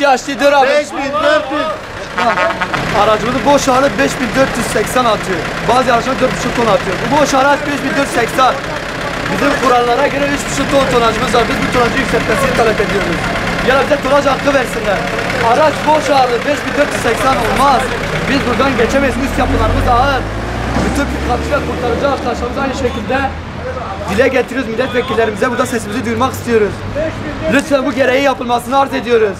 Açtı dur abi. 5400. Aracımızın boş ağırlığı 5480 atıyor. Bazı araçlar 4,5 ton atıyor. Bu boş araç 5480. Bizim kurallara göre 3,5 ton tonajımız var. Biz bu tonajı yükseltmesini talep ediyoruz. Ya da bize tonaj hakkı versinler. Araç boş ağırlığı 5480 olmaz. Biz buradan geçemeyiz. Üst yapılarımız ağır. Bütün pikapçı ve kurtarıcı arkadaşlarımız aynı şekilde dile getiriyoruz. Milletvekillerimize burada sesimizi duyurmak istiyoruz. Lütfen bu gereği yapılmasını arz ediyoruz.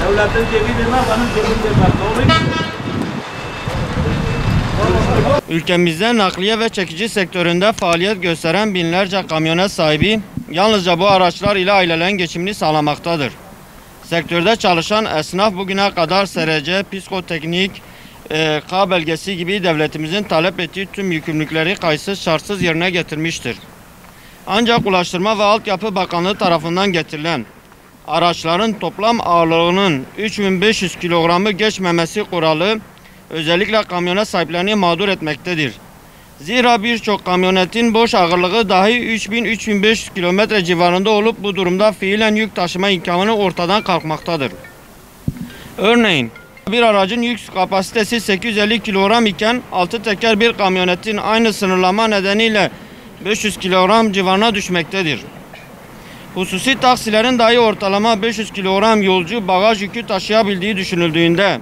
Devletin cebidir, benim cebimdir. Doğru mu? Ülkemizde nakliye ve çekici sektöründe faaliyet gösteren binlerce kamyonet sahibi yalnızca bu araçlar ile ailelerin geçimini sağlamaktadır. Sektörde çalışan esnaf bugüne kadar SRC, psikoteknik, K belgesi gibi devletimizin talep ettiği tüm yükümlülükleri kayıtsız şartsız yerine getirmiştir. Ancak Ulaştırma ve Altyapı Bakanlığı tarafından getirilen araçların toplam ağırlığının 3500 kilogramı geçmemesi kuralı özellikle kamyonet sahiplerini mağdur etmektedir. Zira birçok kamyonetin boş ağırlığı dahi 3000-3500 kilometre civarında olup bu durumda fiilen yük taşıma imkanı ortadan kalkmaktadır. Örneğin bir aracın yük kapasitesi 850 kilogram iken 6 teker bir kamyonetin aynı sınırlama nedeniyle 500 kilogram civarına düşmektedir. Hususi taksilerin dahi ortalama 500 kilogram yolcu bagaj yükü taşıyabildiği düşünüldüğünde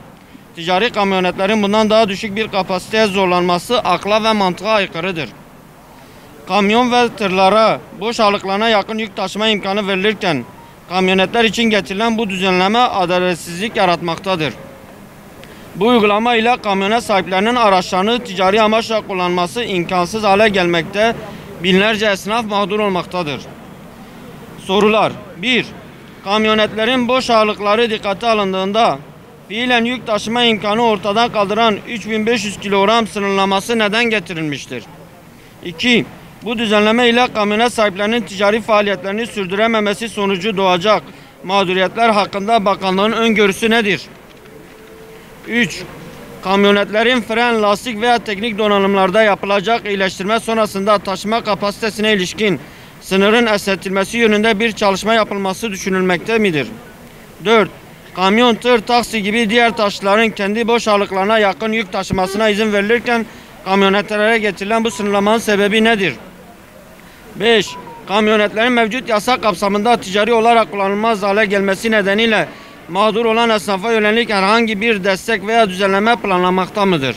ticari kamyonetlerin bundan daha düşük bir kapasiteye zorlanması akla ve mantığa aykırıdır. Kamyon ve tırlara boş ağırlıklarına yakın yük taşıma imkanı verilirken kamyonetler için getirilen bu düzenleme adaletsizlik yaratmaktadır. Bu uygulama ile kamyonet sahiplerinin araçlarını ticari amaçla kullanması imkansız hale gelmekte, binlerce esnaf mağdur olmaktadır. Sorular 1. Kamyonetlerin boş ağırlıkları dikkate alındığında fiilen yük taşıma imkanı ortadan kaldıran 3500 kilogram sınırlaması neden getirilmiştir? 2. Bu düzenleme ile kamyonet sahiplerinin ticari faaliyetlerini sürdürememesi sonucu doğacak mağduriyetler hakkında bakanlığın öngörüsü nedir? 3. Kamyonetlerin fren, lastik veya teknik donanımlarda yapılacak iyileştirme sonrasında taşıma kapasitesine ilişkin sınırın esnetilmesi yönünde bir çalışma yapılması düşünülmekte midir? 4. Kamyon, tır, taksi gibi diğer taşıtların kendi boş ağırlıklarına yakın yük taşımasına izin verilirken kamyonetlere getirilen bu sınırlamanın sebebi nedir? 5. Kamyonetlerin mevcut yasa kapsamında ticari olarak kullanılmaz hale gelmesi nedeniyle mağdur olan esnafa yönelik herhangi bir destek veya düzenleme planlanmakta mıdır?